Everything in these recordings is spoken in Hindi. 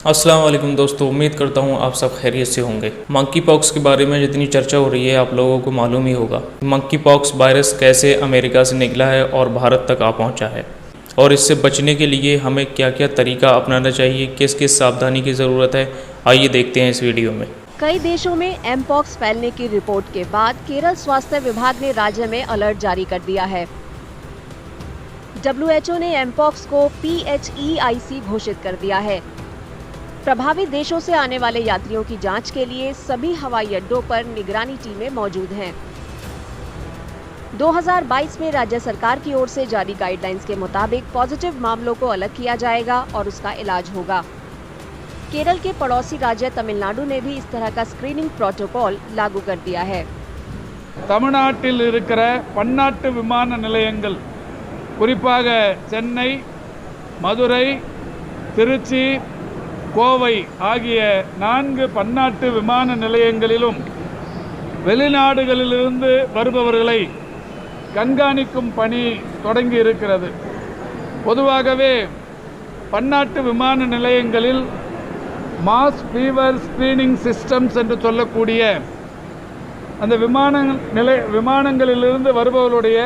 अस्सलाम वालेकुम दोस्तों, उम्मीद करता हूँ आप सब खैरियत से होंगे। मंकी पॉक्स के बारे में जितनी चर्चा हो रही है आप लोगों को मालूम ही होगा। मंकी पॉक्स वायरस कैसे अमेरिका से निकला है और भारत तक आ पहुँचा है, और इससे बचने के लिए हमें क्या क्या तरीका अपनाना चाहिए, किस किस सावधानी की ज़रूरत है, आइए देखते हैं इस वीडियो में। कई देशों में एमपॉक्स फैलने की रिपोर्ट के बाद केरल स्वास्थ्य विभाग ने राज्य में अलर्ट जारी कर दिया है। WHO ने एमपॉक्स को PHEIC घोषित कर दिया है। प्रभावित देशों से आने वाले यात्रियों की जांच के लिए सभी हवाई अड्डों पर निगरानी टीमें मौजूद हैं। 2022 में राज्य सरकार की ओर से जारी गाइडलाइंस के मुताबिक पॉजिटिव मामलों को अलग किया जाएगा और उसका इलाज होगा। केरल के पड़ोसी राज्य तमिलनाडु ने भी इस तरह का स्क्रीनिंग प्रोटोकॉल लागू कर दिया है। தமிழ்நாட்டில் இருக்கிற பன்னாட்டு விமான நிலையங்கள் குறிப்பாக சென்னை, மதுரை, திருச்சி, கோவை ஆகிய 4 பன்னாட்டு விமான நிலையங்களிலும் வெளிநாடுகளிலிருந்து வருபவர்களை கண்காணிக்கும் பணி தொடங்கி இருக்கிறது. பொதுவாகவே பன்னாட்டு விமான நிலையங்களில் மாஸ் ஃபீவர் ஸ்கிரீனிங் சிஸ்டம்ஸ் என்று சொல்லக்கூடிய அந்த விமானங்களிலிருந்து வருபவர்களுடைய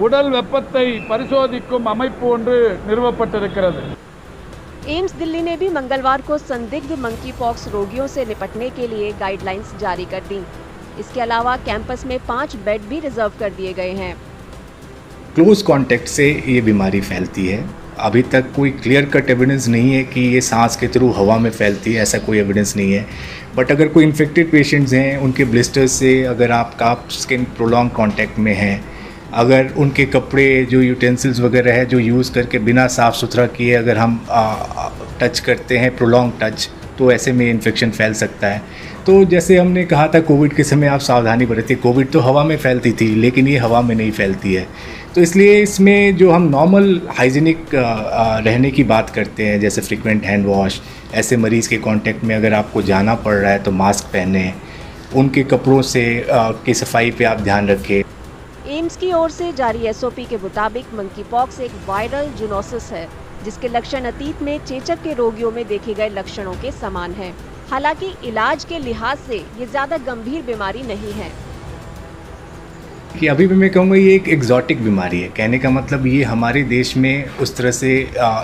உடல் வெப்பத்தை பரிசோதிக்கும் அமைப்பு ஒன்று நிறுவப்பட்டிருக்கிறது. एम्स दिल्ली ने भी मंगलवार को संदिग्ध मंकी पॉक्स रोगियों से निपटने के लिए गाइडलाइंस जारी कर दी। इसके अलावा कैंपस में 5 बेड भी रिजर्व कर दिए गए हैं। क्लोज कांटेक्ट से ये बीमारी फैलती है। अभी तक कोई क्लियर कट एविडेंस नहीं है कि ये सांस के थ्रू हवा में फैलती है, ऐसा कोई एविडेंस नहीं है। बट अगर कोई इन्फेक्टेड पेशेंट्स हैं, उनके ब्लिस्टर्स से अगर आपका स्किन प्रोलॉन्ग कांटेक्ट में है, अगर उनके कपड़े जो यूटेंसिल्स वगैरह है जो यूज़ करके बिना साफ़ सुथरा किए अगर हम टच करते हैं, प्रोलॉन्ग टच, तो ऐसे में इन्फेक्शन फैल सकता है। तो जैसे हमने कहा था कोविड के समय आप सावधानी बरतिए। कोविड तो हवा में फैलती थी, लेकिन ये हवा में नहीं फैलती है। तो इसलिए इसमें जो हम नॉर्मल हाइजीनिक रहने की बात करते हैं, जैसे फ्रिक्वेंट हैंड वॉश, ऐसे मरीज़ के कांटेक्ट में अगर आपको जाना पड़ रहा है तो मास्क पहने, उनके कपड़ों से की सफाई पे आप ध्यान रखें। एम्स की ओर से जारी SOP के मुताबिक मंकी पॉक्स एक वायरल जूनोसिस है, जिसके लक्षण अतीत में चेचक के रोगियों में देखे गए लक्षणों के समान हैं। हालांकि इलाज के लिहाज से ये ज्यादा गंभीर बीमारी नहीं है। कि अभी भी मैं कहूँगा ये एक एग्जॉटिक बीमारी है। कहने का मतलब ये हमारे देश में उस तरह से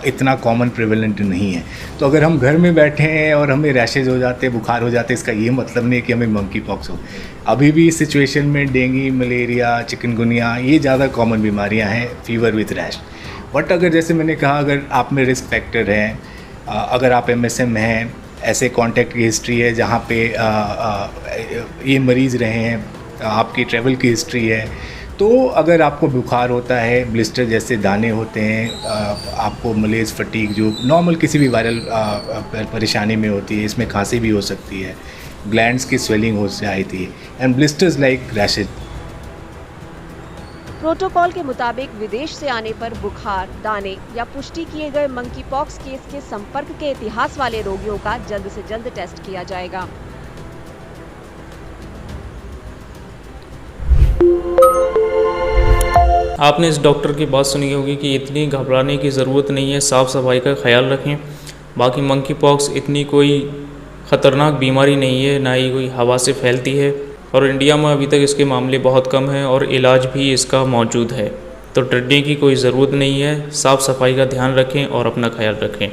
इतना कॉमन प्रेवलेंट नहीं है। तो अगर हम घर में बैठे हैं और हमें रैशेज हो जाते, बुखार हो जाते, इसका ये मतलब नहीं कि हमें मंकी पॉक्स हो। अभी भी इस सिचुएशन में डेंगू, मलेरिया, चिकनगुनिया ये ज़्यादा कॉमन बीमारियाँ हैं, फीवर विथ रैश। बट अगर जैसे मैंने कहा, अगर आप में रिस्क फैक्टर है, अगर आप MSM हैं, ऐसे कॉन्टैक्ट की हिस्ट्री है जहाँ पे ये मरीज़ रहे हैं, आपकी ट्रैवल की हिस्ट्री है, तो अगर आपको बुखार होता है, ब्लिस्टर जैसे दाने होते हैं, आपको मलेज, फटीग जो नॉर्मल किसी भी वायरल परेशानी में होती है, इसमें खांसी भी हो सकती है, ग्लैंड्स की स्वेलिंग हो जाती है, and blisters like rashes. Protocol के मुताबिक विदेश से आने पर बुखार, दाने या पुष्टि किए गए मंकी पॉक्स केस के संपर्क के इतिहास वाले रोगियों का जल्द से जल्द टेस्ट किया जाएगा। आपने इस डॉक्टर की बात सुनी होगी कि इतनी घबराने की ज़रूरत नहीं है, साफ़ सफाई का ख्याल रखें। बाकी मंकी पॉक्स इतनी कोई ख़तरनाक बीमारी नहीं है, ना ही कोई हवा से फैलती है, और इंडिया में अभी तक इसके मामले बहुत कम हैं और इलाज भी इसका मौजूद है। तो डरने की कोई ज़रूरत नहीं है, साफ़ सफाई का ध्यान रखें और अपना ख्याल रखें।